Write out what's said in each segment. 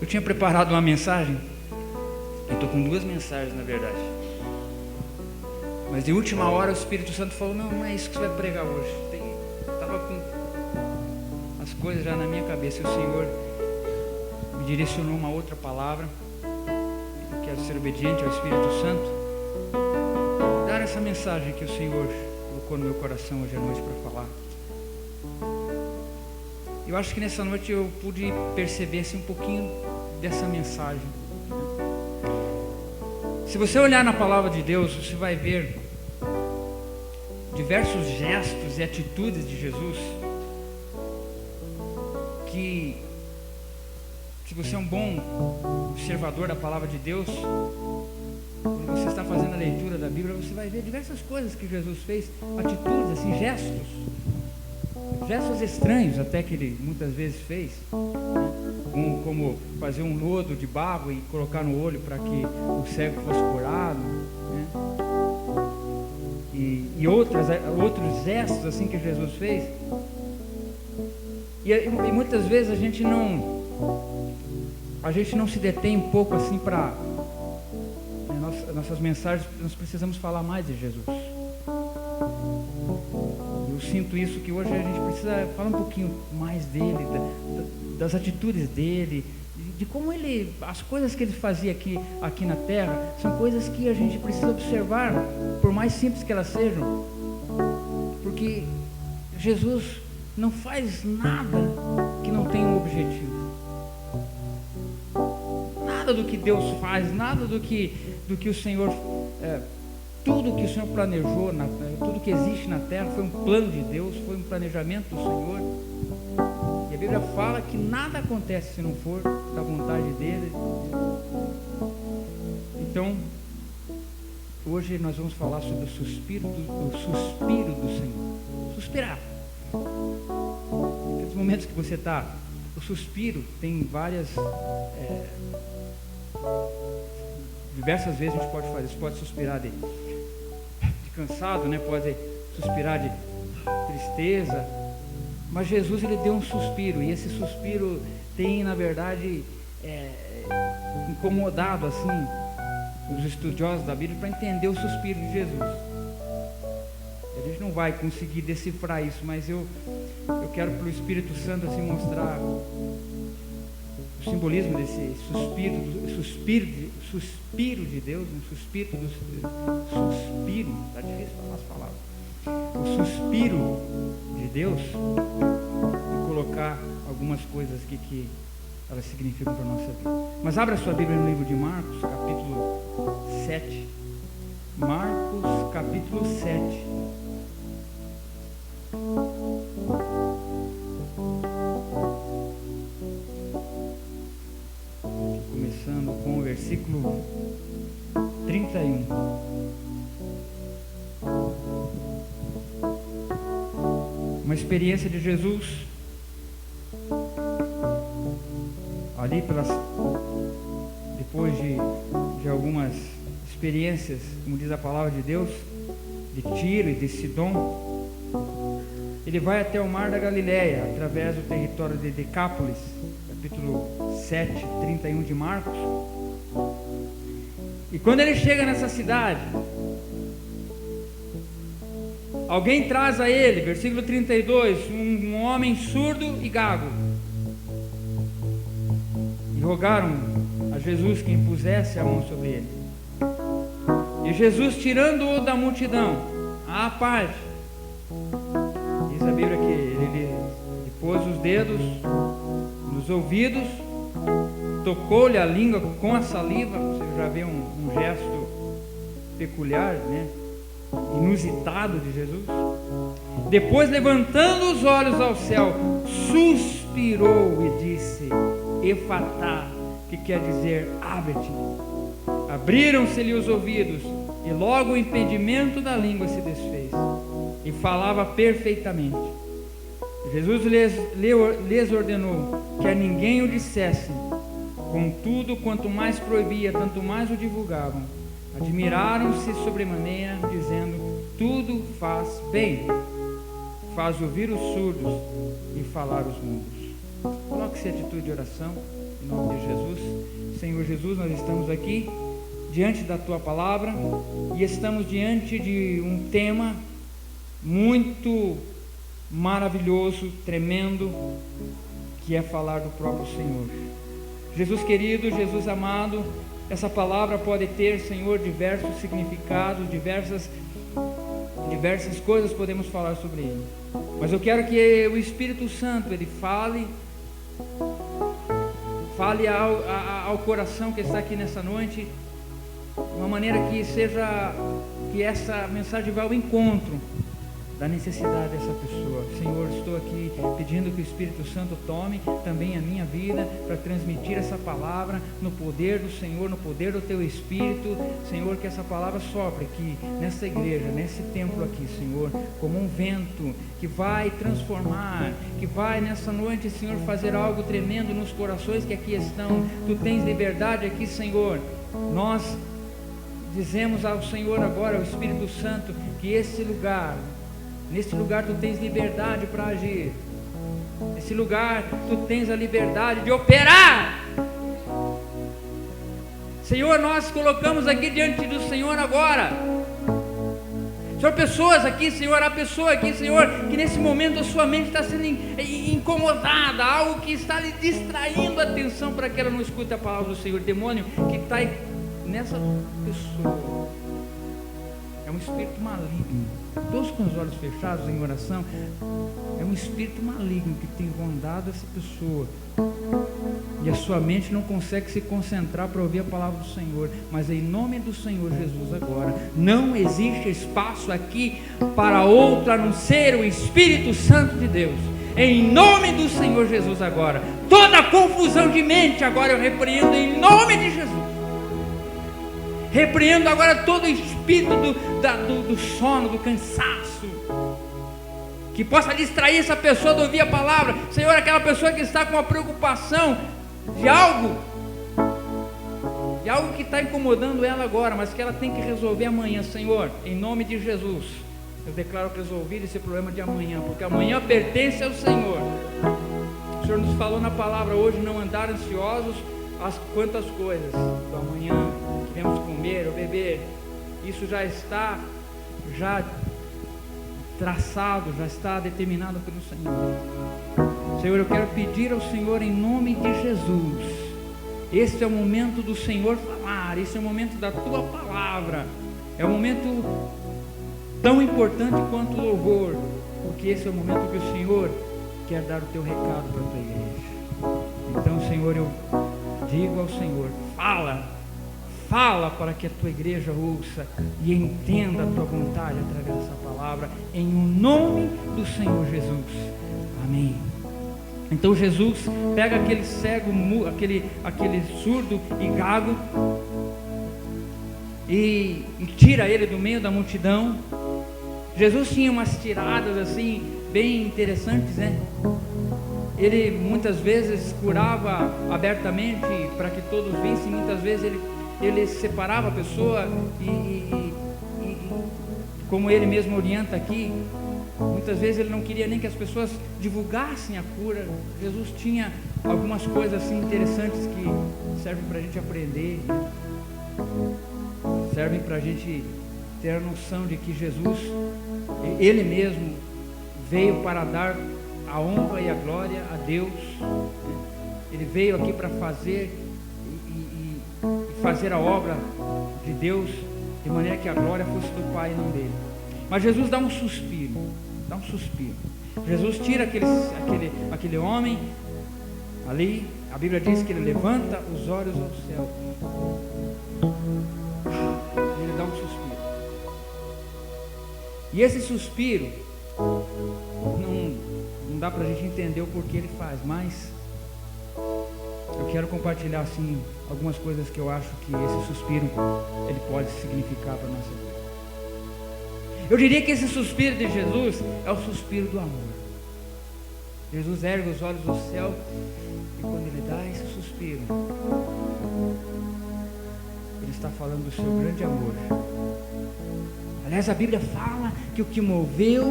Eu tinha preparado uma mensagem, eu estou com 2 mensagens na verdade, mas de última hora o Espírito Santo falou: não é isso que você vai pregar hoje. Estava com as coisas já na minha cabeça, e o Senhor me direcionou uma outra palavra. Eu quero ser obediente ao Espírito Santo, dar essa mensagem que o Senhor colocou no meu coração hoje à noite para falar. Eu acho que nessa noite eu pude perceber assim, um pouquinho dessa mensagem. Se você olhar na palavra de Deus, você vai ver diversos gestos e atitudes de Jesus que, se você é um bom observador da palavra de Deus, quando você está fazendo a leitura da Bíblia, você vai ver diversas coisas que Jesus fez, atitudes, assim, gestos estranhos até que ele muitas vezes fez, como fazer um lodo de barro e colocar no olho para que o cego fosse curado, né? E outros gestos assim que Jesus fez. E muitas vezes a gente não se detém um pouco assim para nossas mensagens. Nós precisamos falar mais de Jesus. Eu sinto isso, que hoje a gente precisa falar um pouquinho mais dele, das atitudes dele, de como ele, as coisas que ele fazia aqui na terra, são coisas que a gente precisa observar, por mais simples que elas sejam, porque Jesus não faz nada que não tenha um objetivo. Nada do que Deus faz, nada do que o Senhor, tudo que o Senhor planejou, tudo que existe na terra foi um plano de Deus, foi um planejamento do Senhor. E a Bíblia fala que nada acontece se não for da vontade dele. Então, hoje nós vamos falar sobre o suspiro do Senhor. Suspirar. Aqueles momentos que você está... O suspiro tem várias... diversas vezes a gente pode fazer. Você pode suspirar de cansado, né? Pode suspirar de tristeza. Mas Jesus, ele deu um suspiro. E esse suspiro tem, na verdade, incomodado assim os estudiosos da Bíblia para entender o suspiro de Jesus. A gente não vai conseguir decifrar isso, mas eu quero, pelo Espírito Santo, assim, mostrar o simbolismo desse suspiro de Deus, um suspiro, está difícil falar as palavras, o suspiro de Deus, e colocar algumas coisas aqui que elas significam para a nossa vida. Mas abra sua Bíblia no livro de Marcos, capítulo 7. Marcos, capítulo 7. Começando com o versículo 31. Uma experiência de Jesus ali depois de algumas experiências, como diz a palavra de Deus, de Tiro e de Sidom, ele vai até o mar da Galileia, através do território de Decápolis, capítulo 7, 31 de Marcos. E quando ele chega nessa cidade, alguém traz a ele, versículo 32, um homem surdo e gago, e rogaram a Jesus que impusesse a mão sobre ele. E Jesus, tirando-o da multidão à parte, diz a Bíblia que ele pôs os dedos nos ouvidos, tocou-lhe a língua com a saliva. Você já vê um gesto peculiar, né? Inusitado de Jesus. Depois, levantando os olhos ao céu, suspirou e disse: Efatá, que quer dizer abre-te. Abriram-se-lhe os ouvidos, e logo o impedimento da língua se desfez, e falava perfeitamente. Jesus lhes ordenou que a ninguém o dissessem. Contudo, quanto mais proibia, tanto mais o divulgavam. Admiraram-se sobremaneira, dizendo: tudo faz bem, faz ouvir os surdos e falar os mudos. Coloque coloque-se em atitude de oração, em nome de Jesus. Senhor Jesus, nós estamos aqui diante da Tua Palavra e estamos diante de um tema muito maravilhoso, tremendo, que é falar do próprio Senhor. Jesus querido, Jesus amado, essa palavra pode ter, Senhor, diversos significados, diversas coisas podemos falar sobre ele. Mas eu quero que o Espírito Santo, ele fale ao coração que está aqui nessa noite, de uma maneira que essa mensagem vá ao encontro da necessidade dessa pessoa. Senhor, estou aqui pedindo que o Espírito Santo tome também a minha vida para transmitir essa palavra no poder do Senhor, no poder do Teu Espírito. Senhor, que essa palavra sopre aqui nessa igreja, nesse templo aqui, Senhor, como um vento que vai transformar, que vai nessa noite, Senhor, fazer algo tremendo nos corações que aqui estão. Tu tens liberdade aqui, Senhor. Nós dizemos ao Senhor agora, ao Espírito Santo, que nesse lugar Tu tens liberdade para agir. Nesse lugar Tu tens a liberdade de operar. Senhor, nós colocamos aqui diante do Senhor agora, Senhor, pessoas aqui, Senhor, há pessoa aqui, Senhor, que nesse momento a sua mente está sendo incomodada, algo que está lhe distraindo a atenção para que ela não escute a palavra do Senhor. Demônio que está nessa pessoa é um espírito maligno, todos com os olhos fechados em oração. É um espírito maligno que tem rondado essa pessoa, e a sua mente não consegue se concentrar para ouvir a palavra do Senhor. Mas em nome do Senhor Jesus agora, não existe espaço aqui para outro a não ser o Espírito Santo de Deus. Em nome do Senhor Jesus agora, toda confusão de mente agora eu repreendo em nome de Jesus. Repreendo agora todo o espírito do sono, do cansaço, que possa distrair essa pessoa de ouvir a palavra. Senhor, aquela pessoa que está com uma preocupação de algo que está incomodando ela agora, mas que ela tem que resolver amanhã. Senhor, em nome de Jesus, eu declaro resolvido esse problema de amanhã, porque amanhã pertence ao Senhor. O Senhor nos falou na palavra hoje, não andar ansiosos quantas coisas do amanhã, que vamos comer ou beber. Isso já está traçado, já está determinado pelo Senhor. Senhor, eu quero pedir ao Senhor em nome de Jesus, esse é o momento do Senhor falar, esse é o momento da Tua palavra, é um momento tão importante quanto o louvor, porque esse é o momento que o Senhor quer dar o Teu recado para a Tua igreja. Então, Senhor, eu digo ao Senhor, fala para que a Tua igreja ouça e entenda a Tua vontade através dessa palavra, em nome do Senhor Jesus. Amém. Então Jesus pega aquele cego, aquele surdo e gago, e tira ele do meio da multidão. Jesus tinha umas tiradas assim bem interessantes, né? Ele muitas vezes curava abertamente para que todos vissem, muitas vezes ele separava a pessoa e como ele mesmo orienta aqui, muitas vezes ele não queria nem que as pessoas divulgassem a cura. Jesus tinha algumas coisas assim interessantes que servem para a gente aprender, servem para a gente ter a noção de que Jesus, Ele mesmo veio para dar a honra e a glória a Deus. Ele veio aqui para fazer a obra de Deus, de maneira que a glória fosse do Pai e não dele. Mas Jesus dá um suspiro. Jesus tira aquele homem ali. A Bíblia diz que ele levanta os olhos ao céu. Ele dá um suspiro. E esse suspiro não dá para a gente entender o porquê ele faz, mas eu quero compartilhar assim algumas coisas que eu acho que esse suspiro ele pode significar para a nossa vida. Eu diria que esse suspiro de Jesus é o suspiro do amor. Jesus ergue os olhos do céu e quando ele dá esse suspiro, ele está falando do seu grande amor. Aliás, a Bíblia fala que o que moveu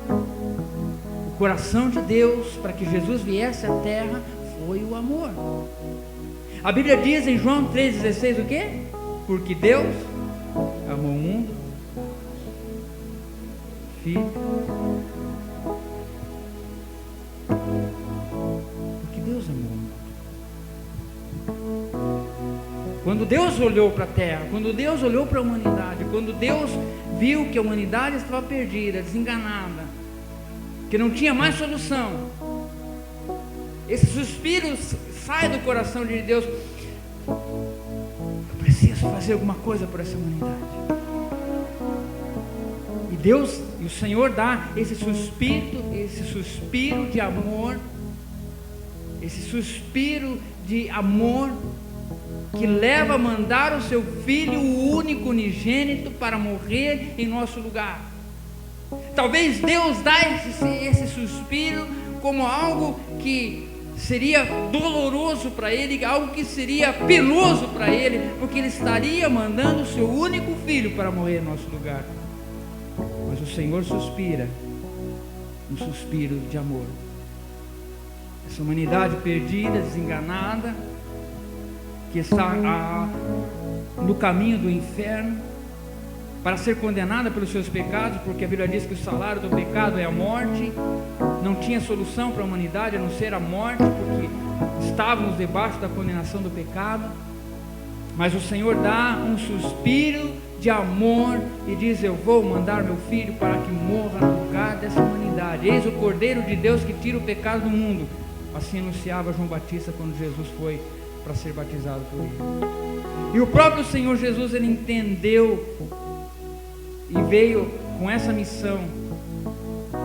o coração de Deus para que Jesus viesse à terra foi o amor. A Bíblia diz em João 3,16 o quê? Porque Deus amou o mundo, Filho, porque Deus amou o mundo. Quando Deus olhou para a terra, quando Deus olhou para a humanidade, quando Deus viu que a humanidade estava perdida, desenganada, que não tinha mais solução, esse suspiro sai do coração de Deus: eu preciso fazer alguma coisa por essa humanidade. E Deus, e o Senhor dá esse suspiro de amor, esse suspiro de amor que leva a mandar o seu Filho, o único unigênito, para morrer em nosso lugar. Talvez Deus dá esse suspiro como algo que seria doloroso para Ele, algo que seria penoso para Ele, porque Ele estaria mandando o seu único Filho para morrer em nosso lugar. Mas o Senhor suspira um suspiro de amor. Essa humanidade perdida, desenganada, que está no caminho do inferno, para ser condenada pelos seus pecados, porque a Bíblia diz que o salário do pecado é a morte. Não tinha solução para a humanidade a não ser a morte, porque estávamos debaixo da condenação do pecado. Mas o Senhor dá um suspiro de amor e diz: eu vou mandar meu Filho para que morra no lugar dessa humanidade. Eis o Cordeiro de Deus que tira o pecado do mundo. Assim anunciava João Batista quando Jesus foi para ser batizado por ele. E o próprio Senhor Jesus, ele entendeu e veio com essa missão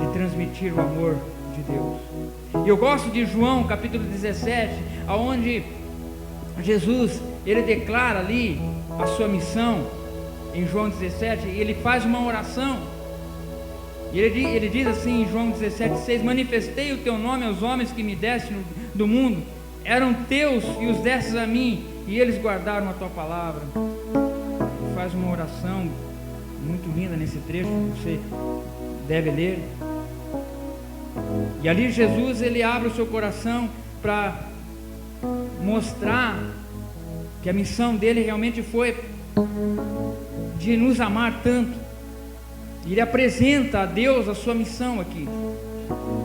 de transmitir o amor de Deus. E eu gosto de João capítulo 17, aonde Jesus, ele declara ali a sua missão. Em João 17, ele faz uma oração, e ele diz assim em João 17,6: manifestei o teu nome aos homens que me deste do mundo, eram teus e os destes a mim, e eles guardaram a tua palavra. Ele faz uma oração muito linda nesse trecho, que você deve ler. E ali Jesus, ele abre o seu coração para mostrar que a missão dele realmente foi de nos amar tanto. Ele apresenta a Deus a sua missão aqui.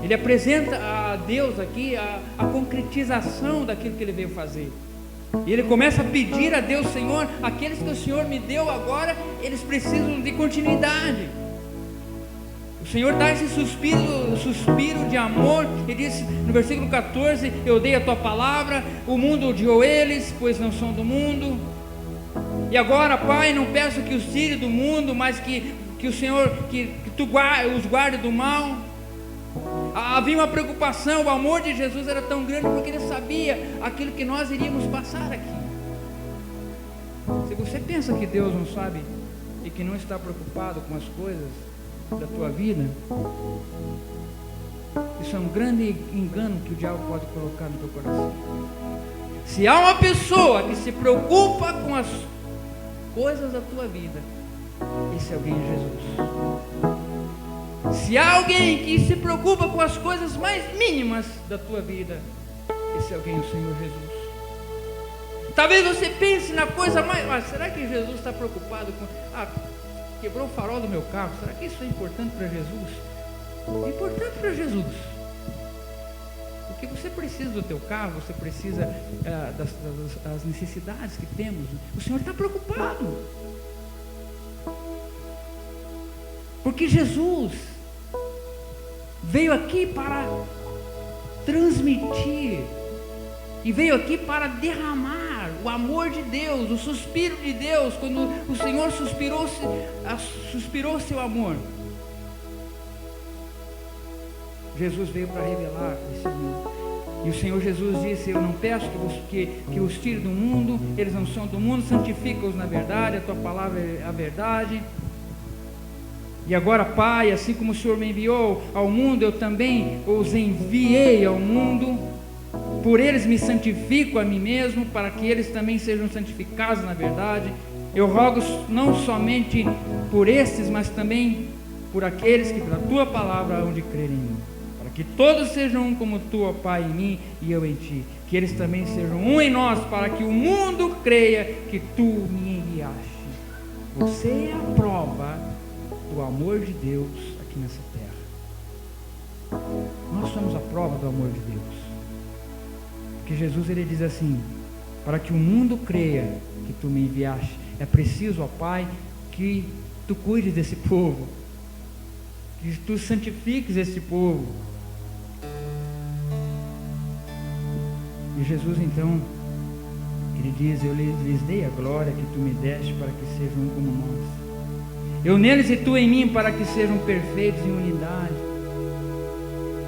Ele apresenta a Deus aqui a concretização daquilo que ele veio fazer. E ele começa a pedir a Deus: Senhor, aqueles que o Senhor me deu agora, eles precisam de continuidade. O Senhor dá esse suspiro de amor. Ele diz no versículo 14: eu dei a tua palavra, o mundo odiou eles, pois não são do mundo. E agora, Pai, não peço que os tire do mundo, mas que o Senhor, que tu os guarde do mal. Havia uma preocupação. O amor de Jesus era tão grande porque ele sabia aquilo que nós iríamos passar aqui. Se você pensa que Deus não sabe e que não está preocupado com as coisas da tua vida, isso é um grande engano que o diabo pode colocar no teu coração. Se há uma pessoa que se preocupa com as coisas da tua vida, esse alguém é Jesus. Se há alguém que se preocupa com as coisas mais mínimas da tua vida, esse alguém é o Senhor Jesus. Talvez você pense na coisa mais: será que Jesus está preocupado com... quebrou o farol do meu carro, será que isso é importante para Jesus? É importante para Jesus, porque você precisa do teu carro, você precisa das necessidades que temos. O Senhor está preocupado, porque Jesus veio aqui para transmitir, e veio aqui para derramar o amor de Deus, o suspiro de Deus. Quando o Senhor suspirou seu amor, Jesus veio para revelar esse mundo. E o Senhor Jesus disse: eu não peço que os tire do mundo, eles não são do mundo, santifica-os na verdade, a tua palavra é a verdade. E agora, Pai, assim como o Senhor me enviou ao mundo, eu também os enviei ao mundo. Por eles me santifico a mim mesmo, para que eles também sejam santificados na verdade. Eu rogo não somente por estes, mas também por aqueles que pela tua palavra hão de crer em mim, para Que todos sejam um como tu, ó Pai, em mim e eu em ti. Que eles também sejam um em nós, para que o mundo creia que tu me enviaste. Você é a prova do amor de Deus aqui nessa terra. Nós somos a prova do amor de Deus. Porque Jesus, ele diz assim: para que o mundo creia que tu me enviaste, é preciso, ó Pai, que tu cuides desse povo, que tu santifiques esse povo. E Jesus então, ele diz: eu lhes dei a glória que tu me deste, para que sejam um como nós. Eu neles e tu em mim, para que sejam perfeitos em unidade,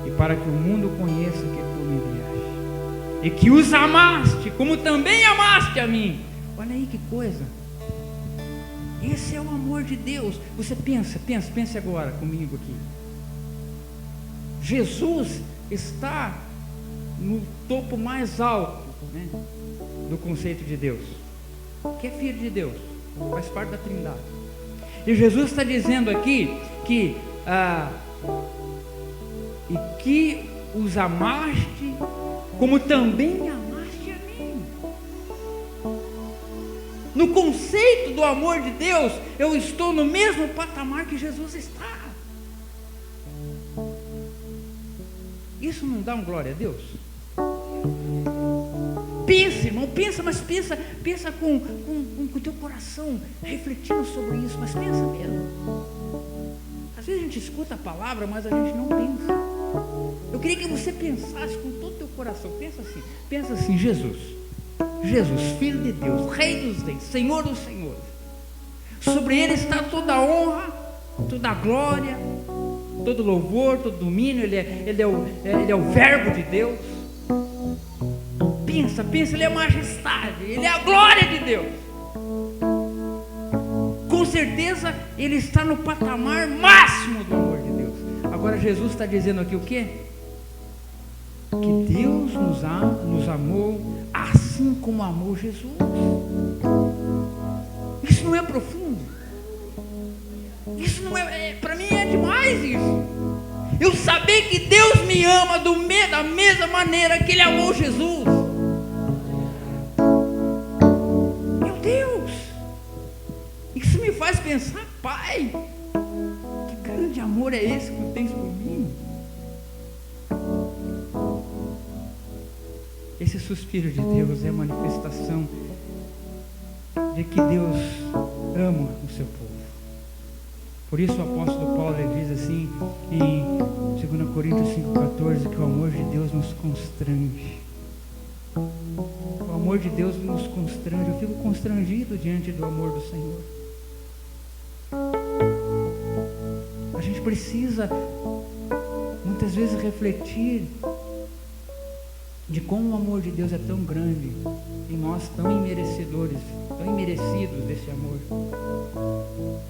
e para que o mundo conheça que tu me enviaste, e que os amaste, como também amaste a mim. Olha aí que coisa. Esse é o amor de Deus. Você pense agora comigo aqui. Jesus está no topo mais alto, né, do conceito de Deus, que é filho de Deus, faz parte da Trindade. E Jesus está dizendo aqui que e que os amaste como também amaste a mim. No conceito do amor de Deus, eu estou no mesmo patamar que Jesus está. Isso não dá um glória a Deus? Pensa, irmão, pensa com o teu coração, refletindo sobre isso, mas pensa mesmo. Às vezes a gente escuta a palavra, mas a gente não pensa. Eu queria que você pensasse com todo o teu coração. Pensa assim: Jesus, Filho de Deus, Rei dos Reis, Senhor dos Senhores. Sobre Ele está toda a honra, toda a glória, todo louvor, todo domínio. Ele é o Verbo de Deus. Pensa, Ele é a majestade, Ele é a glória de Deus. Com certeza Ele está no patamar máximo do amor de Deus. Agora Jesus está dizendo aqui o quê? Que Deus nos amou assim como amou Jesus. Isso não é profundo? Isso não é, para mim é demais isso. Eu saber que Deus me ama da mesma maneira que Ele amou Jesus. Meu Deus! Isso me faz pensar: Pai, que grande amor é esse que Tu tens por mim? Esse suspiro de Deus é a manifestação de que Deus ama o seu povo. Por isso o apóstolo Paulo, ele diz assim em 2 Coríntios 5,14, que o amor de Deus nos constrange. O amor de Deus nos constrange. Eu fico constrangido diante do amor do Senhor. A gente precisa muitas vezes refletir de como o amor de Deus é tão grande e nós tão imerecedores, tão imerecidos desse amor.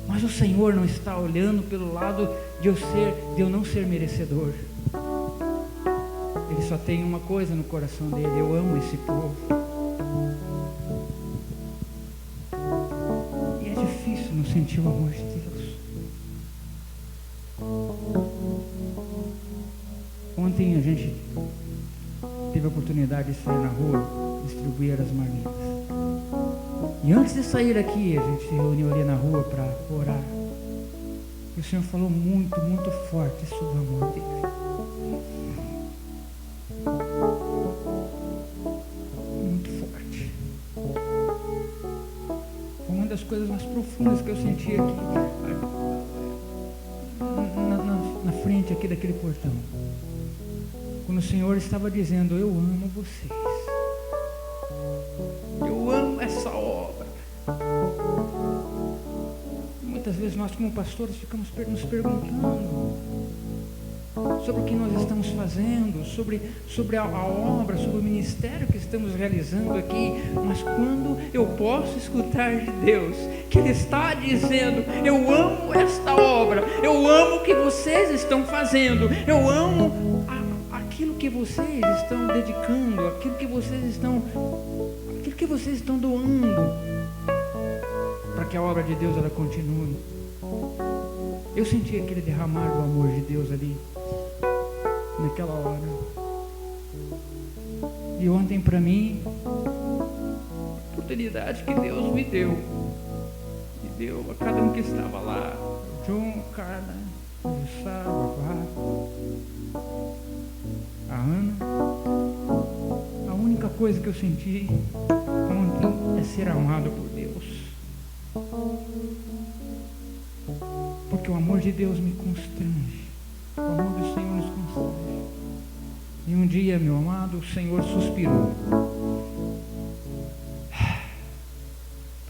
Mas o Senhor não está olhando pelo lado de eu não ser merecedor. Ele só tem uma coisa no coração dele: eu amo esse povo. E é difícil não sentir o amor de Deus. Ontem a gente teve a oportunidade de sair na rua, distribuir as marmitas. E antes de sair aqui, a gente se reuniu ali na rua para orar. E o Senhor falou muito, muito forte sobre o amor dele. Muito forte. Foi uma das coisas mais profundas que eu senti aqui, na frente aqui daquele portão. Quando o Senhor estava dizendo: eu amo vocês, eu amo essa obra. Muitas vezes nós, como pastores, ficamos nos perguntando sobre o que nós estamos fazendo, sobre a obra, sobre o ministério que estamos realizando aqui. Mas quando eu posso escutar de Deus que Ele está dizendo: eu amo esta obra, eu amo o que vocês estão fazendo, eu amo aquilo que vocês estão dedicando, aquilo que vocês estão doando, para que a obra de Deus ela continue. Eu senti aquele derramar do amor de Deus ali. naquela hora. E ontem para mim, a oportunidade que Deus me deu a cada um que estava lá, o John, a Carla, o Gustavo, a Ana. A única coisa que eu senti ontem é ser amado por Deus, porque o amor de Deus me constrange, o amor do Senhor nos constrange. E um dia, meu amado, o Senhor suspirou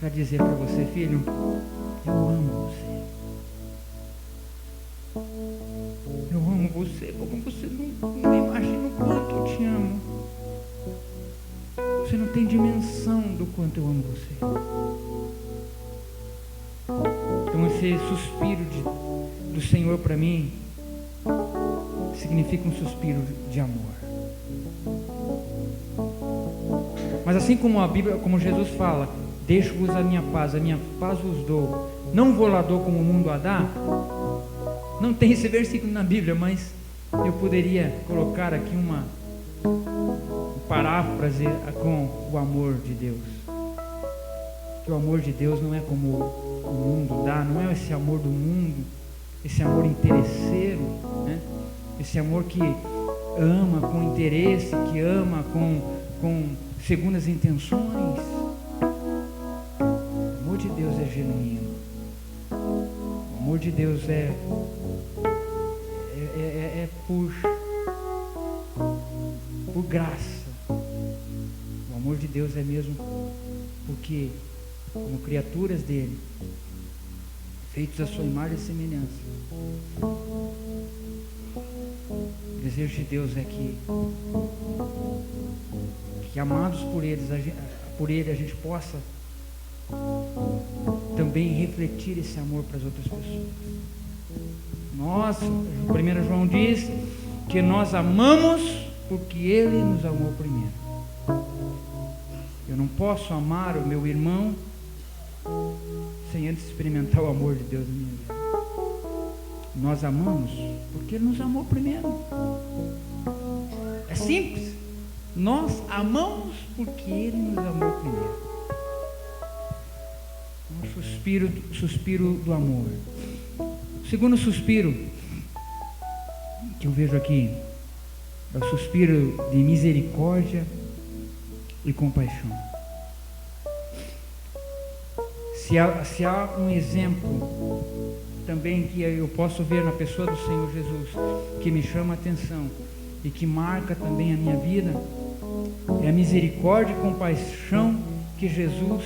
para dizer para você: filho, eu amo você. Eu amo você como você não imagina o quanto eu te amo. Você não tem dimensão do quanto eu amo você. Então esse suspiro do Senhor para mim significa um suspiro de amor. Mas assim como a Bíblia, como Jesus fala, deixo-vos a minha paz vos dou, não vou lá dou como o mundo a dá. Não tem esse versículo na Bíblia, mas eu poderia colocar aqui uma paráfrase com o amor de Deus. Que o amor de Deus não é como o mundo dá, não é esse amor do mundo, esse amor interesseiro, né? Esse amor que ama com interesse, que ama com segundas intenções. O amor de Deus é genuíno. O amor de Deus é por graça. O amor de Deus é mesmo porque, como criaturas dele, feitos à sua imagem e semelhança, o desejo de Deus é que amados por ele a gente possa também refletir esse amor para as outras pessoas. Nós, 1 João diz que nós amamos porque ele nos amou primeiro. Eu não posso amar o meu irmão sem antes experimentar o amor de Deus na minha vida. Nós amamos porque ele nos amou primeiro. É simples. Nós amamos porque ele nos amou primeiro. Um suspiro do amor. O segundo suspiro que eu vejo aqui é o suspiro de misericórdia e compaixão. Se há um exemplo também que eu posso ver na pessoa do Senhor Jesus, que me chama a atenção e que marca também a minha vida, é a misericórdia e compaixão que Jesus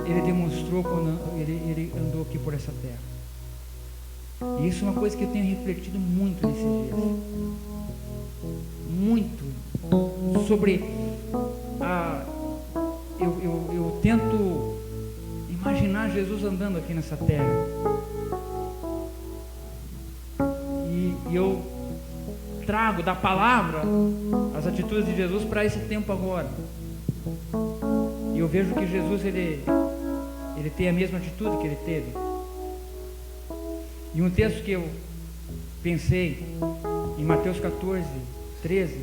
ele demonstrou quando ele andou aqui por essa terra. E isso é uma coisa que eu tenho refletido muito nesses dias. Muito sobre eu tento imaginar Jesus andando aqui nessa terra. E eu trago da palavra as atitudes de Jesus para esse tempo agora. E eu vejo que Jesus ele tem a mesma atitude que ele teve. E um texto que eu pensei em Mateus 14, 13,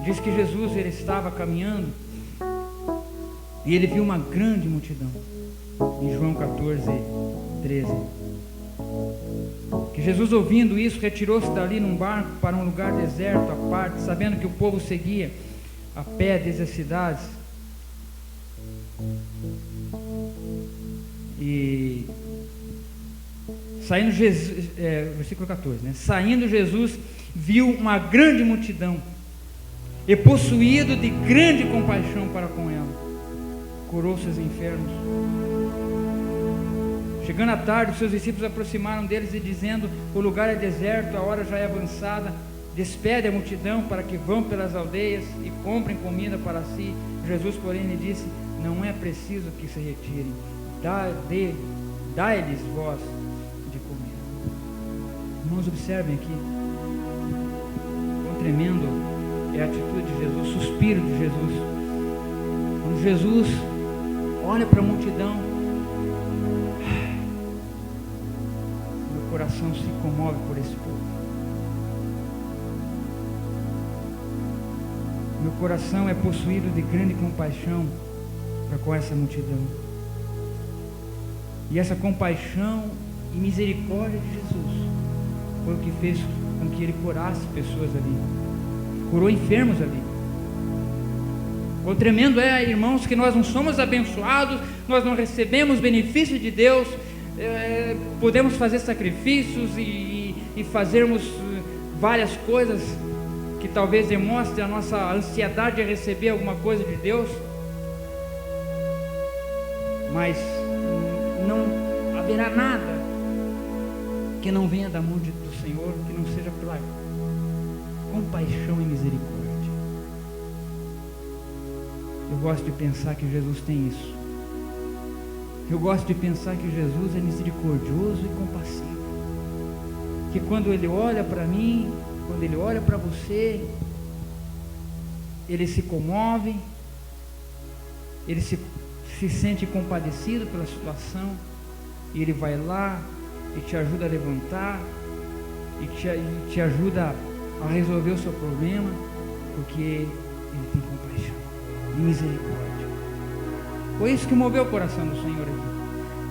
diz que Jesus ele estava caminhando e ele viu uma grande multidão. Em João 14, 13. Que Jesus, ouvindo isso, retirou-se dali num barco para um lugar deserto à parte, sabendo que o povo seguia a pé desde as cidades. E saindo Jesus, versículo 14, né? Saindo Jesus, viu uma grande multidão e, possuído de grande compaixão para com ela, curou seus enfermos. Chegando à tarde, os seus discípulos aproximaram deles e dizendo: o lugar é deserto, a hora já é avançada, despede a multidão para que vão pelas aldeias e comprem comida para si. Jesus, porém, lhe disse: não é preciso que se retirem, dai-lhes vós de comer. Irmãos, observem aqui quão tremendo é a atitude de Jesus, o suspiro de Jesus. Quando Jesus olha para a multidão, meu coração se comove por esse povo. Meu coração é possuído de grande compaixão para com essa multidão. E essa compaixão e misericórdia de Jesus foi o que fez com que ele curasse pessoas ali, curou enfermos ali. O tremendo é, irmãos, que nós não somos abençoados, nós não recebemos benefício de Deus, podemos fazer sacrifícios e fazermos várias coisas que talvez demonstrem a nossa ansiedade de receber alguma coisa de Deus, mas não haverá nada que não venha da mão do Senhor, que não seja pela compaixão e misericórdia. Eu gosto de pensar que Jesus tem isso. Eu gosto de pensar que Jesus é misericordioso e compassivo, que quando Ele olha para mim, quando Ele olha para você, Ele se comove, Ele se sente compadecido pela situação, e Ele vai lá e te ajuda a levantar, e te ajuda a resolver o seu problema, porque Ele tem compaixão e misericórdia. Foi isso que moveu o coração do Senhor aqui.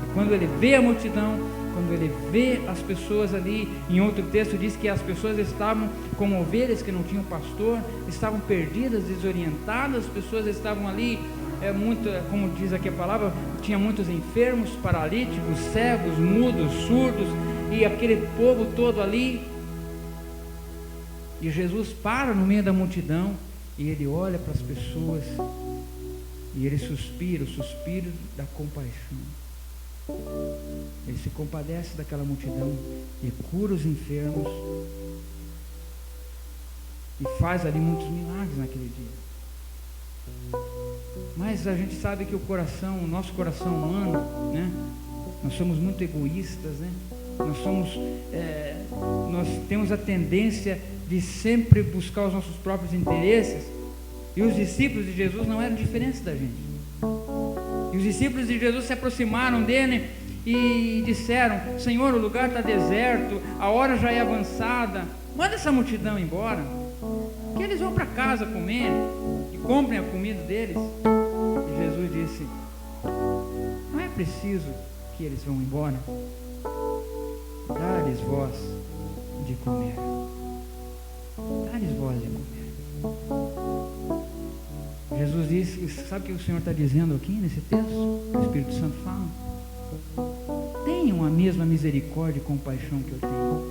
E quando Ele vê a multidão, quando Ele vê as pessoas ali, em outro texto diz que as pessoas estavam como ovelhas que não tinham pastor, estavam perdidas, desorientadas, as pessoas estavam ali, como diz aqui a palavra, tinha muitos enfermos, paralíticos, cegos, mudos, surdos, e aquele povo todo ali. E Jesus para no meio da multidão, e Ele olha para as pessoas, e Ele suspira, o suspiro da compaixão. Ele se compadece daquela multidão e cura os enfermos, e faz ali muitos milagres naquele dia. Mas a gente sabe que o nosso coração humano, né? Nós somos muito egoístas, né? Nós temos a tendência de sempre buscar os nossos próprios interesses, e os discípulos de Jesus não eram diferentes da gente. E os discípulos de Jesus se aproximaram dele e disseram: Senhor, o lugar está deserto, a hora já é avançada, manda essa multidão embora, que eles vão para casa comer e comprem a comida deles. E Jesus disse: não é preciso que eles vão embora, dá-lhes voz de comer. Dá-lhes voz de comer. Jesus disse, sabe o que o Senhor está dizendo aqui nesse texto? O Espírito Santo fala: tenham a mesma misericórdia e compaixão que eu tenho.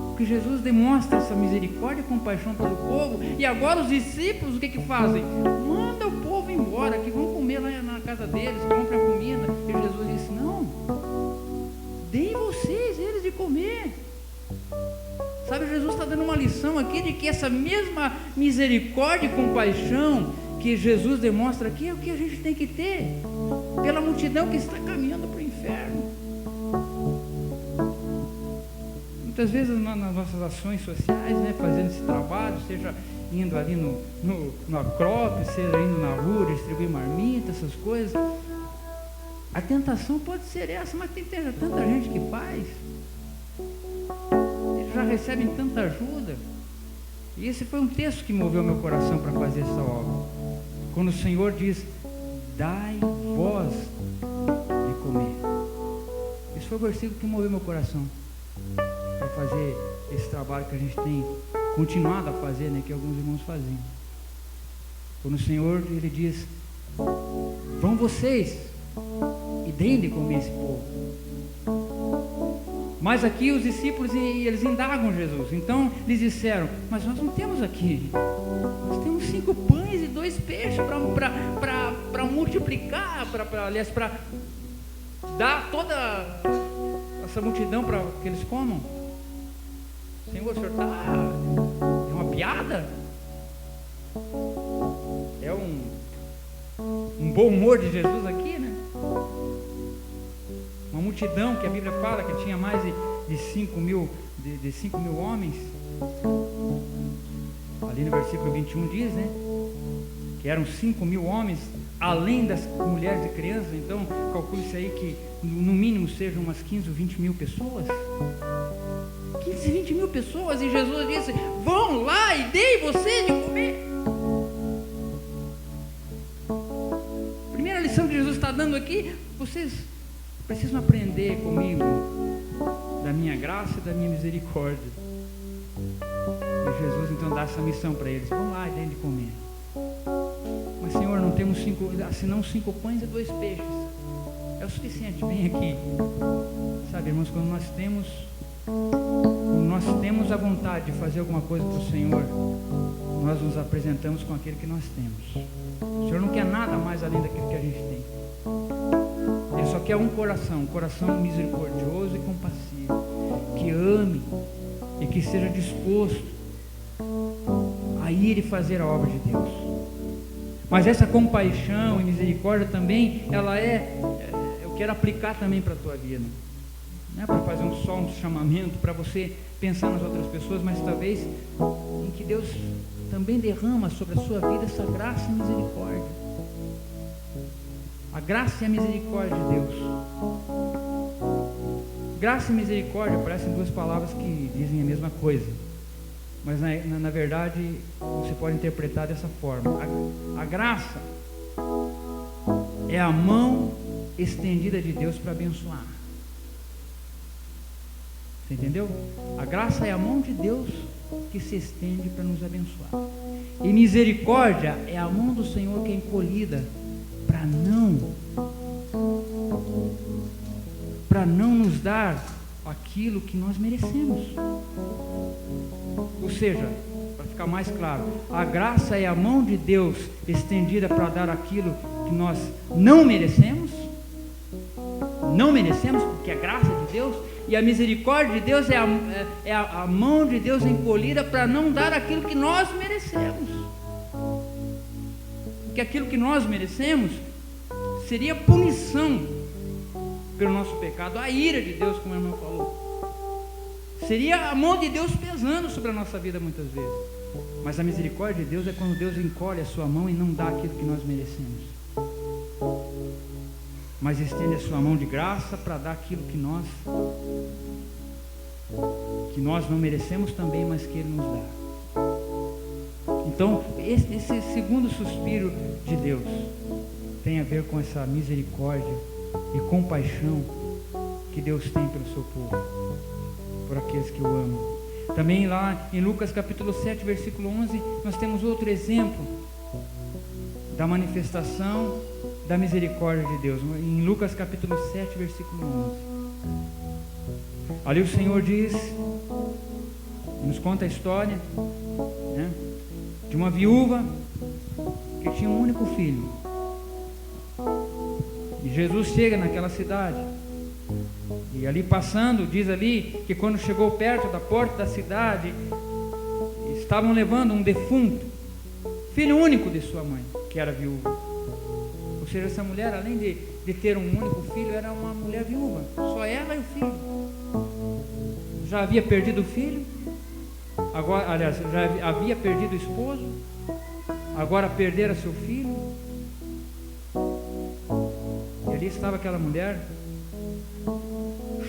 Porque Jesus demonstra essa misericórdia e compaixão pelo povo, e agora os discípulos o que fazem? Manda o povo embora, que vão comer lá na casa deles, comprem a comida. E Jesus disse: não, deem vocês eles de comer. Sabe, Jesus está dando uma lição aqui de que essa mesma misericórdia e compaixão que Jesus demonstra aqui é o que a gente tem que ter pela multidão que está caminhando para o inferno. Muitas vezes nas nossas ações sociais, né, fazendo esse trabalho, seja indo ali no acrópole, seja indo na rua distribuir marmita, essas coisas, a tentação pode ser essa, mas tem tanta gente que faz, eles já recebem tanta ajuda. E esse foi um texto que moveu meu coração para fazer essa obra, quando o Senhor diz: dai voz de comer. Esse foi o versículo que moveu meu coração para fazer esse trabalho que a gente tem continuado a fazer, né, que alguns irmãos faziam. Quando o Senhor, Ele diz: vão vocês e deem de comer esse povo. Mas aqui os discípulos, eles indagam Jesus. Então lhes disseram: mas nós não temos aqui, nós temos 5 pães e 2 peixes para multiplicar, aliás, para dar toda essa multidão para que eles comam. Senhor, o Senhor é uma piada? É um bom humor de Jesus aqui, né? Uma multidão que a Bíblia fala que tinha mais de 5 mil homens. Ali no versículo 21 diz, né, que eram 5 mil homens, além das mulheres e crianças. Então calcule-se aí que no mínimo sejam umas 15 ou 20 mil pessoas. 15, 20 mil pessoas. E Jesus disse: vão vão lá e deem você de comer. A primeira lição que Jesus está dando aqui: vocês precisam aprender comigo da minha graça e da minha misericórdia. E Jesus então dá essa missão para eles: vão lá e deem de comer. Mas, Senhor, não temos senão 5 pães e 2 peixes. É o suficiente, vem aqui. Sabe, irmãos, quando nós temos a vontade de fazer alguma coisa para o Senhor, nós nos apresentamos com aquilo que nós temos. O Senhor não quer nada mais além daquilo que a gente tem. Ele só quer um coração misericordioso e compassivo, que ame e que seja disposto a ir e fazer a obra de Deus. Mas essa compaixão e misericórdia também, eu quero aplicar também para a tua vida. Não é para fazer só um chamamento para você pensar nas outras pessoas, mas talvez em que Deus também derrama sobre a sua vida essa graça e misericórdia. A graça e a misericórdia de Deus. Graça e misericórdia parecem 2 palavras que dizem a mesma coisa, mas na verdade você pode interpretar dessa forma. A graça é a mão estendida de Deus para abençoar. Você entendeu? A graça é a mão de Deus que se estende para nos abençoar. E misericórdia é a mão do Senhor que é encolhida para não nos dar aquilo que nós merecemos. Ou seja, para ficar mais claro, a graça é a mão de Deus estendida para dar aquilo que nós não merecemos, porque é graça de Deus. E a misericórdia de Deus é a mão de Deus encolhida para não dar aquilo que nós merecemos. Porque aquilo que nós merecemos seria punição pelo nosso pecado, a ira de Deus, como a irmã falou. Seria a mão de Deus pesando sobre a nossa vida muitas vezes. Mas a misericórdia de Deus é quando Deus encolhe a sua mão e não dá aquilo que nós merecemos, mas estende a sua mão de graça para dar aquilo que nós não merecemos também, mas que Ele nos dá. Então, esse segundo suspiro de Deus tem a ver com essa misericórdia e compaixão que Deus tem pelo seu povo, por aqueles que o amam. Também lá em Lucas capítulo 7, versículo 11, nós temos outro exemplo da manifestação da misericórdia de Deus. Em Lucas capítulo 7, versículo 11, ali o Senhor diz, nos conta a história, né, de uma viúva que tinha um único filho. E Jesus chega naquela cidade, e ali passando, diz ali que quando chegou perto da porta da cidade, estavam levando um defunto, filho único de sua mãe, que era viúva. Ou seja, essa mulher, além de ter um único filho, era uma mulher viúva, só ela e o filho. Já havia perdido o filho, agora, aliás, já havia perdido o esposo, agora perdera seu filho. E ali estava aquela mulher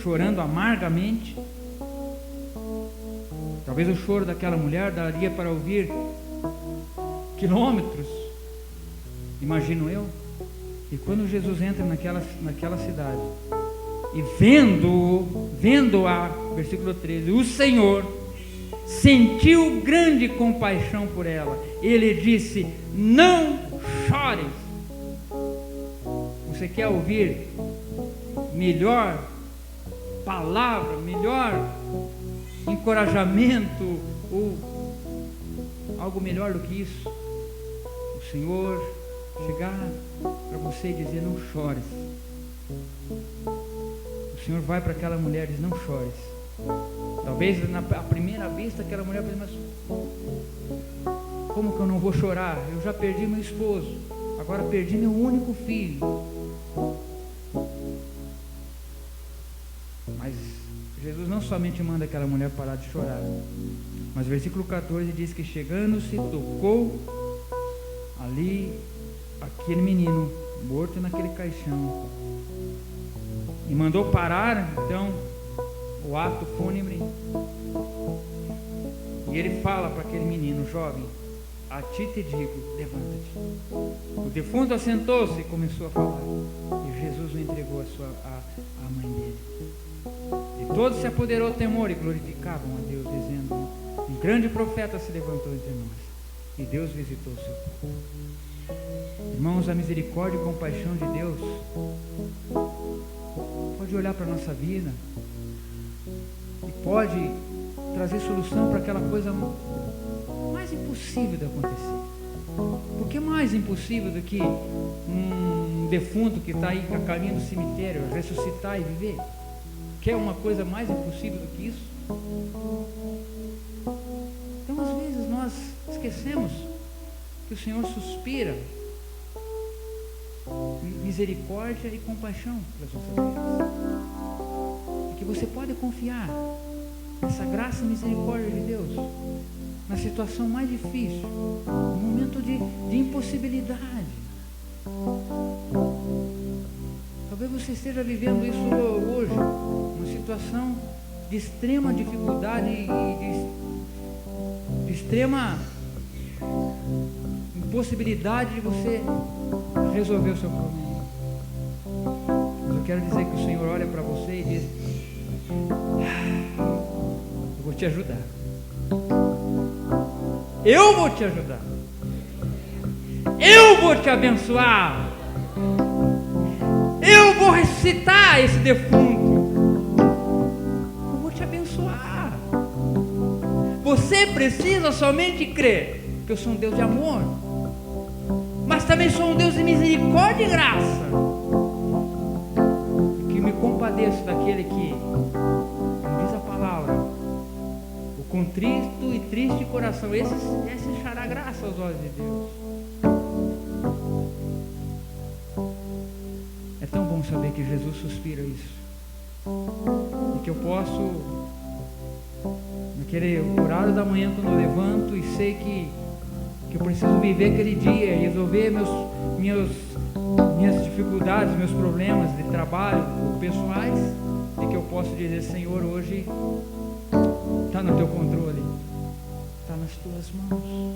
chorando amargamente. Talvez o choro daquela mulher daria para ouvir quilômetros, imagino eu. E quando Jesus entra naquela cidade, e vendo-a, versículo 13, o Senhor sentiu grande compaixão por ela. Ele disse: não chores. Você quer ouvir melhor palavra, melhor encorajamento, ou algo melhor do que isso? O Senhor chegar para você e dizer: não chores. O Senhor vai para aquela mulher e diz: não chores. Talvez à primeira vista aquela mulher pensa: mas como que eu não vou chorar? Eu já perdi meu esposo, agora perdi meu único filho. Mas Jesus não somente manda aquela mulher parar de chorar, mas o versículo 14 diz que chegando-se, tocou ali aquele menino morto naquele caixão e mandou parar então o ato fúnebre. E ele fala para aquele menino jovem: a ti te digo, levanta-te. O defunto assentou-se e começou a falar. E Jesus o entregou à mãe dele. E todos se apoderou temor e glorificavam a Deus, dizendo: um grande profeta se levantou entre nós, e Deus visitou o seu povo. Irmãos, a misericórdia e compaixão de Deus pode olhar para a nossa vida e pode trazer solução para aquela coisa mais impossível de acontecer. Porque mais impossível do que um defunto que está aí a caminho do cemitério ressuscitar e viver? Quer uma coisa mais impossível do que isso? Então, às vezes, nós esquecemos que o Senhor suspira misericórdia e compaixão pelas nossas vidas. E que você pode confiar nessa graça e misericórdia de Deus na situação mais difícil, no momento de impossibilidade. Talvez você esteja vivendo isso hoje, uma situação de extrema dificuldade e de extrema impossibilidade de você resolver o seu problema. Mas eu quero dizer que o Senhor olha para você e diz: eu vou te ajudar. Eu vou te ajudar. Eu vou te abençoar. Eu vou ressuscitar esse defunto. Eu vou te abençoar. Você precisa somente crer que eu sou um Deus de amor, mas também sou um Deus de misericórdia e graça, e que me compadeço daquele que, como diz a palavra, o contrito e triste coração, esse achará graça aos olhos de Deus. É tão bom saber que Jesus suspira isso, e que eu posso, naquele horário da manhã, quando eu levanto e sei que eu preciso viver aquele dia e resolver minhas dificuldades, meus problemas de trabalho pessoais, e que eu posso dizer: Senhor, hoje está no teu controle, está nas tuas mãos.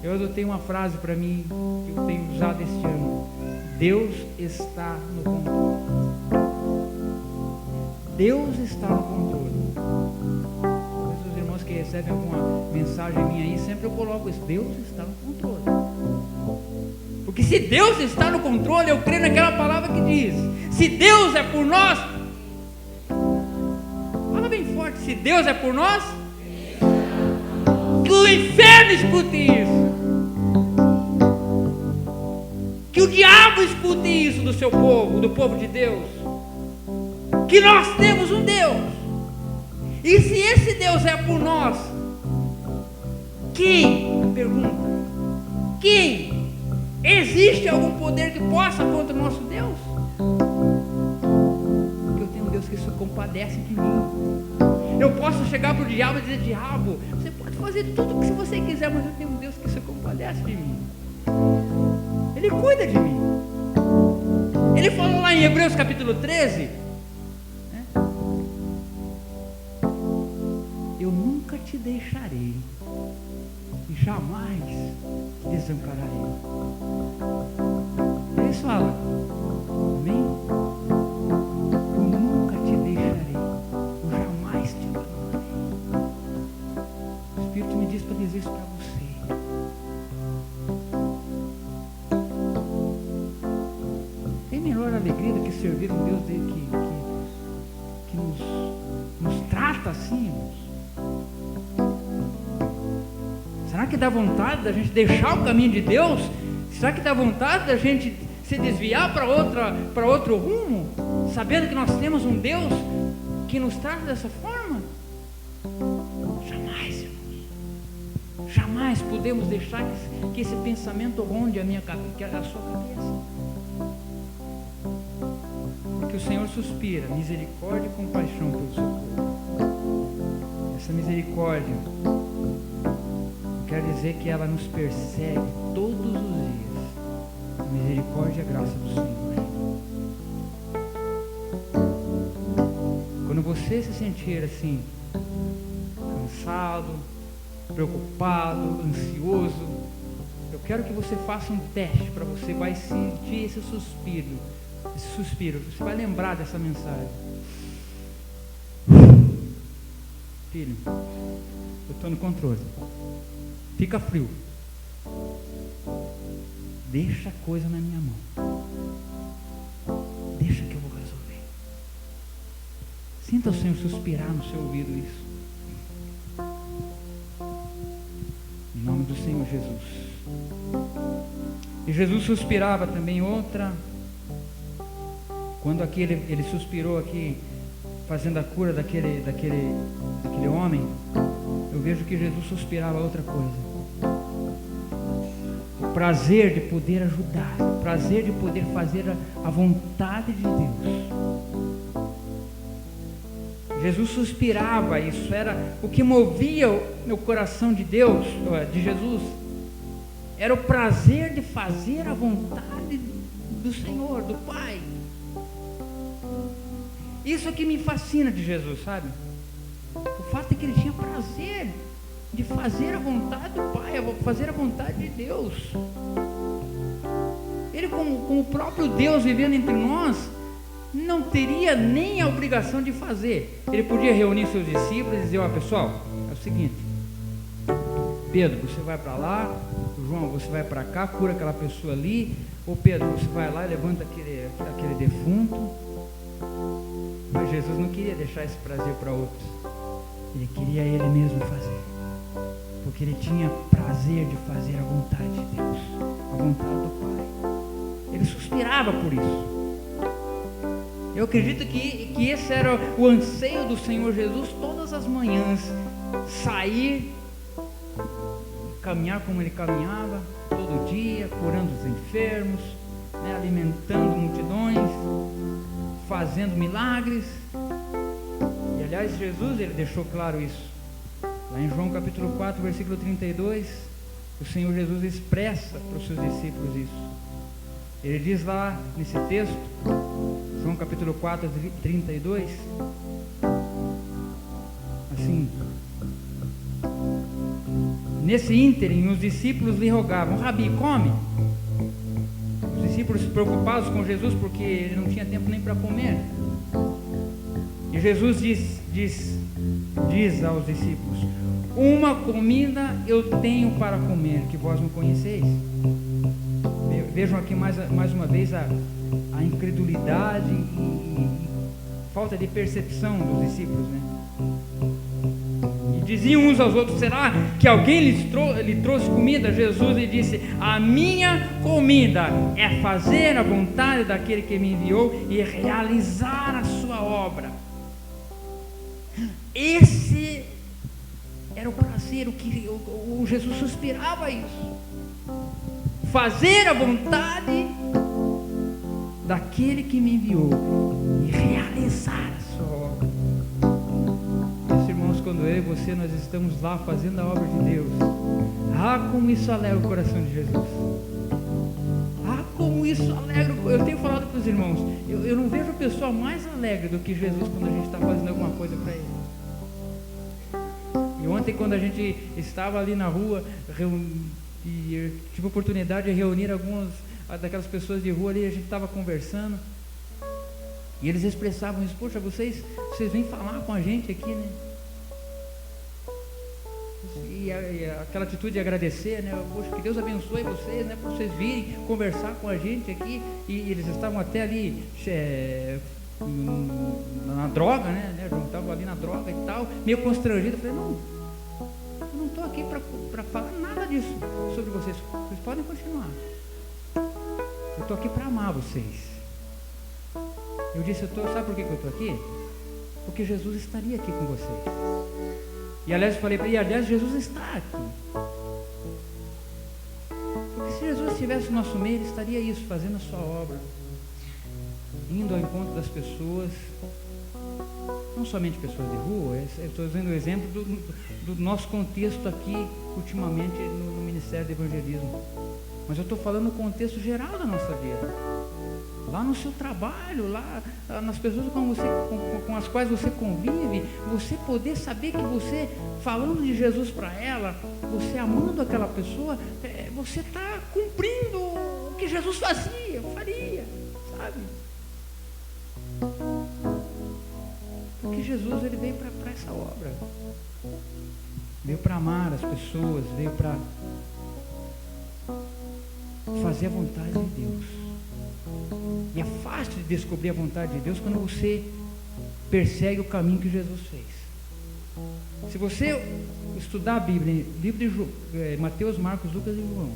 Eu adotei uma frase para mim que eu tenho usado este ano: Deus está no controle. Deus está no controle. Os irmãos que recebem alguma mensagem minha aí, sempre eu coloco isso: Deus está no controle. Porque se Deus está no controle, eu creio naquela palavra que diz: se Deus é por nós, fala bem forte, se Deus é por nós, que o inferno escute isso, que o diabo escute isso do seu povo, do povo de Deus, que nós temos um Deus. E se esse Deus é por nós, quem, pergunta, quem? Existe algum poder que possa contra o nosso Deus? Porque eu tenho um Deus que se compadece de mim. Eu posso chegar para o diabo e dizer: diabo, você pode fazer tudo o que você quiser, mas eu tenho um Deus que se compadece de mim. Ele cuida de mim. Ele falou lá em Hebreus capítulo 13, né? Eu nunca te deixarei e jamais te desampararei. Eles falam: amém? Eu nunca te deixarei, eu jamais te abandonarei. O Espírito me diz para dizer isso para você. Tem melhor alegria do que servir um Deus que nos trata assim, irmãos? Será que dá vontade da gente deixar o caminho de Deus? Será que dá vontade da gente se desviar para outro rumo, sabendo que nós temos um Deus que nos trata dessa forma? Jamais, irmãos. Jamais podemos deixar que esse pensamento ronde a sua cabeça. Porque o Senhor suspira misericórdia e compaixão pelo seu povo. Essa misericórdia quer dizer que ela nos persegue todos os dias. A misericórdia e a graça do Senhor. Quando você se sentir assim, cansado, preocupado, ansioso, eu quero que você faça um teste para você vai sentir esse suspiro. Você vai lembrar dessa mensagem. Filho, eu estou no controle. Fica frio. Deixa a coisa na minha mão. Deixa que eu vou resolver. Sinta o Senhor suspirar no seu ouvido isso. Em nome do Senhor Jesus. E Jesus suspirava também outra. Quando aqui ele suspirou aqui, fazendo a cura daquele homem, eu vejo que Jesus suspirava outra coisa. O prazer de poder ajudar, o prazer de poder fazer a vontade de Deus. Jesus suspirava, isso era o que movia o coração de Deus, de Jesus, era o prazer de fazer a vontade do Senhor, do Pai. Isso é que me fascina de Jesus, sabe? O fato é que ele tinha prazer de fazer a vontade do Pai, fazer a vontade de Deus. Ele, como o próprio Deus vivendo entre nós, não teria nem a obrigação de fazer. Ele podia reunir seus discípulos e dizer: ó, pessoal, é o seguinte, Pedro, você vai para lá, João, você vai para cá, cura aquela pessoa ali, ou Pedro, você vai lá e levanta aquele defunto. Mas Jesus não queria deixar esse prazer para outros. Ele queria ele mesmo fazer, porque ele tinha prazer de fazer a vontade de Deus, a vontade do Pai. Ele suspirava por isso. Eu acredito que esse era o anseio do Senhor Jesus todas as manhãs, sair, caminhar como ele caminhava todo dia, curando os enfermos, né, alimentando multidões, fazendo milagres. E aliás, Jesus, ele deixou claro isso lá em João capítulo 4, versículo 32. O Senhor Jesus expressa para os seus discípulos isso. Ele diz lá nesse texto, João capítulo 4, 32, assim: nesse ínterim os discípulos lhe rogavam: Rabi, come. Os discípulos preocupados com Jesus porque ele não tinha tempo nem para comer. E Jesus diz aos discípulos: uma comida eu tenho para comer, que vós não conheceis. Vejam aqui mais uma vez a incredulidade e falta de percepção dos discípulos, né? E diziam uns aos outros: será que alguém lhe trouxe comida? Jesus lhe disse: a minha comida é fazer a vontade daquele que me enviou e realizar a sua obra. Esse era o prazer, o Jesus suspirava isso. Fazer a vontade daquele que me enviou e realizar a sua obra. Meus irmãos, quando eu e você nós estamos lá fazendo a obra de Deus, como isso alegra o coração de Jesus. Como isso alegra. Eu tenho falado para os irmãos, eu não vejo a pessoa mais alegre do que Jesus quando a gente está fazendo alguma coisa para Ele. E ontem, quando a gente estava ali na rua, e eu tive a oportunidade de reunir algumas daquelas pessoas de rua ali, a gente estava conversando, e eles expressavam isso: poxa, vocês vêm falar com a gente aqui, né? E aquela atitude de agradecer, né? Poxa, que Deus abençoe vocês, né? Por vocês virem conversar com a gente aqui. E eles estavam até ali na droga, né? Estavam ali na droga e tal, meio constrangido. Eu falei: não, eu não estou aqui para falar nada disso sobre vocês. Vocês podem continuar. Eu estou aqui para amar vocês. Eu disse: sabe por que eu estou aqui? Porque Jesus estaria aqui com vocês. E aliás, eu falei para ele: aliás, Jesus está aqui. Porque se Jesus estivesse no nosso meio, ele estaria isso, fazendo a sua obra, indo ao encontro das pessoas. não somente pessoas de rua, eu estou dando o exemplo do nosso contexto aqui, ultimamente, no Ministério do Evangelismo. Mas eu estou falando no contexto geral da nossa vida. Lá no seu trabalho, lá nas pessoas com as quais você convive, você poder saber que você, falando de Jesus para ela, você amando aquela pessoa, você está cumprindo o que Jesus faria, sabe? Porque Jesus, ele veio para essa obra, veio para amar as pessoas, veio para fazer a vontade de Deus. E é fácil de descobrir a vontade de Deus quando você persegue o caminho que Jesus fez. Se você estudar a Bíblia, Mateus, Marcos, Lucas e João,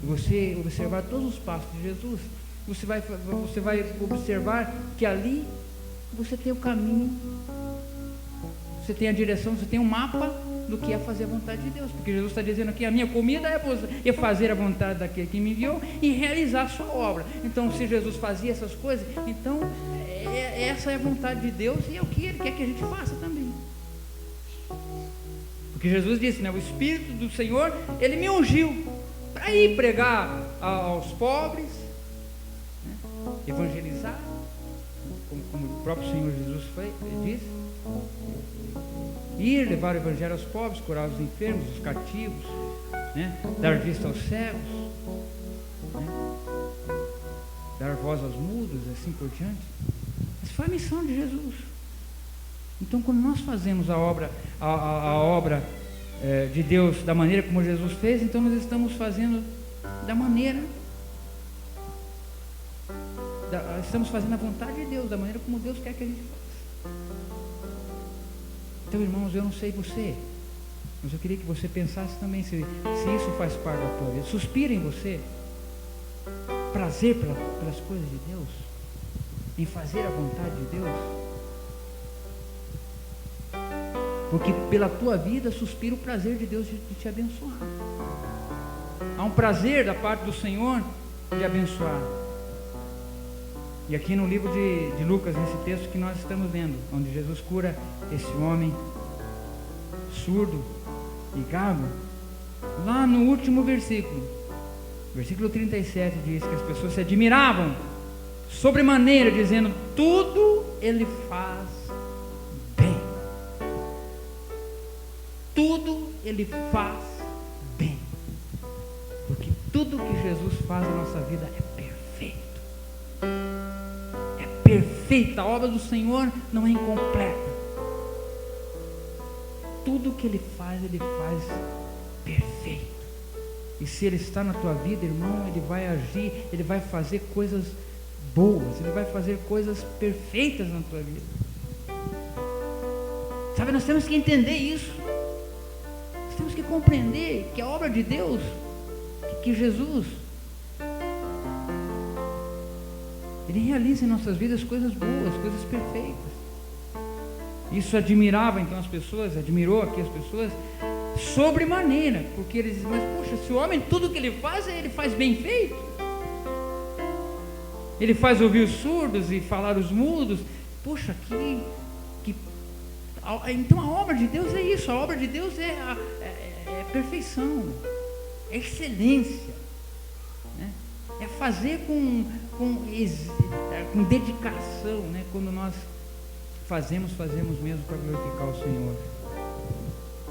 e você observar todos os passos de Jesus, você vai observar que ali você tem o caminho, você tem a direção, você tem um mapa do que é fazer a vontade de Deus, porque Jesus está dizendo aqui: a minha comida é fazer a vontade daquele que me enviou e realizar a sua obra. Então, se Jesus fazia essas coisas, então essa é a vontade de Deus e é o que Ele quer que a gente faça também. Porque Jesus disse, né? O Espírito do Senhor, Ele me ungiu para ir pregar aos pobres, né? Evangelizar, como o próprio Senhor Jesus disse, ir levar o Evangelho aos pobres, curar os enfermos, os cativos, né? Dar vista aos cegos, né? Dar voz aos mudos, assim por diante. Essa foi a missão de Jesus. Então, quando nós fazemos a obra de Deus da maneira como Jesus fez, então nós estamos fazendo da maneira, estamos fazendo a vontade de Deus, da maneira como Deus quer que a gente faça. Então, irmãos, eu não sei você, mas eu queria que você pensasse também se isso faz parte da tua vida. Suspira em você prazer pelas coisas de Deus, em fazer a vontade de Deus, porque pela tua vida suspira o prazer de Deus de te abençoar. Há um prazer da parte do Senhor de abençoar. E aqui no livro de Lucas, nesse texto que nós estamos vendo, onde Jesus cura esse homem surdo e gago, lá no último versículo 37, diz que as pessoas se admiravam sobremaneira, dizendo: tudo Ele faz bem. Tudo Ele faz bem. Porque tudo que Jesus faz na nossa vida é perfeito. É perfeita. A obra do Senhor não é incompleta. Tudo que Ele faz perfeito. E se Ele está na tua vida, irmão, Ele vai agir, Ele vai fazer coisas boas, Ele vai fazer coisas perfeitas na tua vida. Sabe, nós temos que entender isso. Nós temos que compreender que a obra de Deus, que Jesus, Ele realiza em nossas vidas coisas boas, coisas perfeitas. Isso admirava então as pessoas, admirou aqui as pessoas sobremaneira, porque eles dizem: mas poxa, se o homem, tudo que ele faz bem feito. Ele faz ouvir os surdos e falar os mudos. Poxa, então a obra de Deus é isso. A obra de Deus é perfeição, é excelência, né? É fazer com dedicação, né? Quando nós fazemos mesmo para glorificar o Senhor.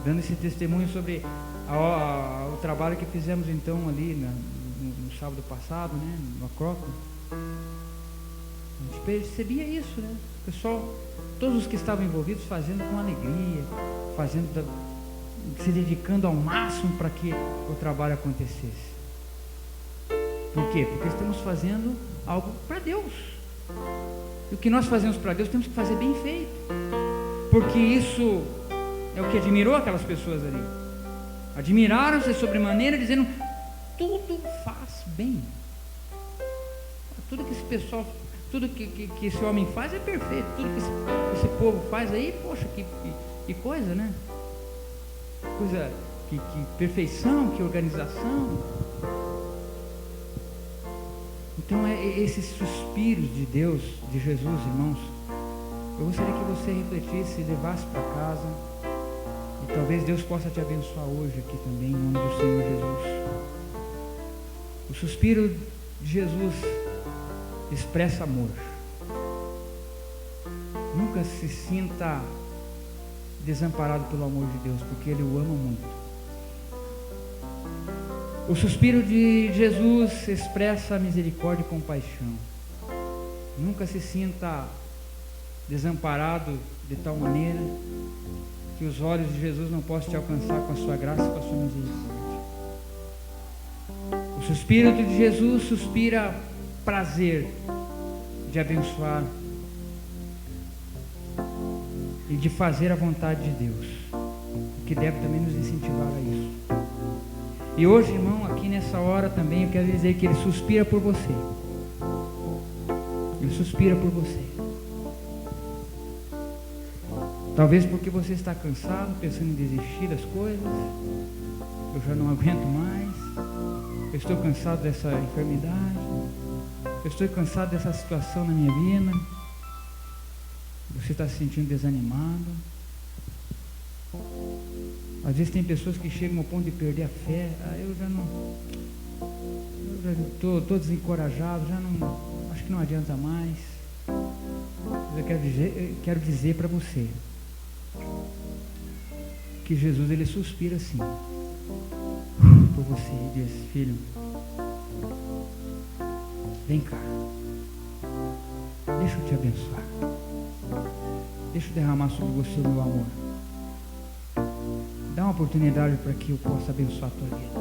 Dando esse testemunho sobre o trabalho que fizemos então ali no sábado passado, né, no Acrópole. A gente percebia isso, né? O pessoal, todos os que estavam envolvidos, fazendo com alegria, se dedicando ao máximo para que o trabalho acontecesse. Por quê? Porque estamos fazendo algo para Deus. E o que nós fazemos para Deus temos que fazer bem feito, porque isso é o que admirou aquelas pessoas ali. Admiraram-se sobremaneira, dizendo: tudo faz bem. Tudo que esse pessoal, tudo que esse homem faz é perfeito. Tudo que esse povo faz aí, poxa, que coisa, né? Coisa, que perfeição, que organização. Então esses suspiros de Deus, de Jesus, irmãos, Eu gostaria que você refletisse e levasse para casa. E talvez Deus possa te abençoar hoje aqui também, em nome do Senhor Jesus. O suspiro de Jesus expressa amor. Nunca se sinta desamparado pelo amor de Deus, porque Ele o ama muito. O suspiro de Jesus expressa misericórdia e compaixão. Nunca se sinta desamparado de tal maneira que os olhos de Jesus não possam te alcançar com a sua graça e com a sua misericórdia. O suspiro de Jesus suspira prazer de abençoar e de fazer a vontade de Deus, que deve também nos incentivar a isso. E hoje, irmão, aqui nessa hora também eu quero dizer que Ele suspira por você. Ele suspira por você. Talvez porque você está cansado, pensando em desistir das coisas. Eu já não aguento mais. Eu estou cansado dessa enfermidade. Eu estou cansado dessa situação na minha vida. Você está se sentindo desanimado. Às vezes tem pessoas que chegam ao ponto de perder a fé. Eu já estou desencorajado, acho que não adianta mais. Mas eu quero dizer para você que Jesus, Ele suspira assim por você e diz: filho, vem cá, deixa eu te abençoar, deixa eu derramar sobre você o meu amor. Dá uma oportunidade para que eu possa abençoar a tua vida.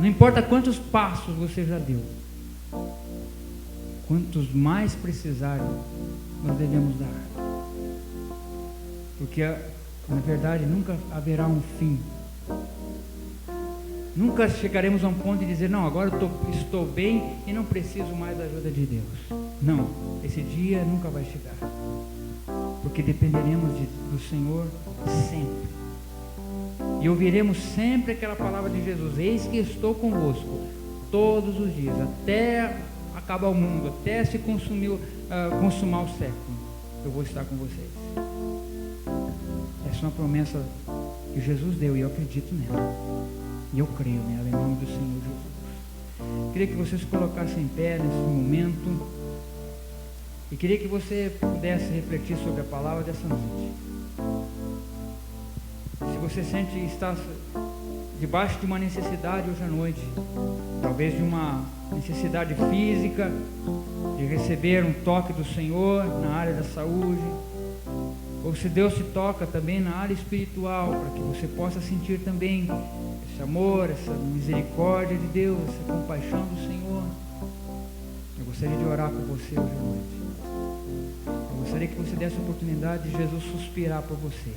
Não importa quantos passos você já deu, quantos mais precisarem, nós devemos dar. Porque, na verdade, nunca haverá um fim. Nunca chegaremos a um ponto de dizer: não, agora eu estou bem e não preciso mais da ajuda de Deus. Não, esse dia nunca vai chegar. Porque dependeremos do Senhor sempre. E ouviremos sempre aquela palavra de Jesus: eis que estou convosco todos os dias, até acabar o mundo, até se consumar o século. Eu vou estar com vocês. Essa é uma promessa que Jesus deu e eu acredito nela. E eu creio nela, em nome do Senhor Jesus. Queria que vocês se colocassem em pé nesse momento. E queria que você pudesse refletir sobre a palavra dessa noite. Se você sente estar debaixo de uma necessidade hoje à noite, talvez de uma necessidade física, de receber um toque do Senhor na área da saúde, ou se Deus te toca também na área espiritual, para que você possa sentir também esse amor, essa misericórdia de Deus, essa compaixão do Senhor. Eu gostaria de orar por você hoje à noite. Eu gostaria que você desse a oportunidade de Jesus suspirar por você.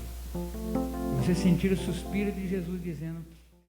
Você sentir o suspiro de Jesus dizendo: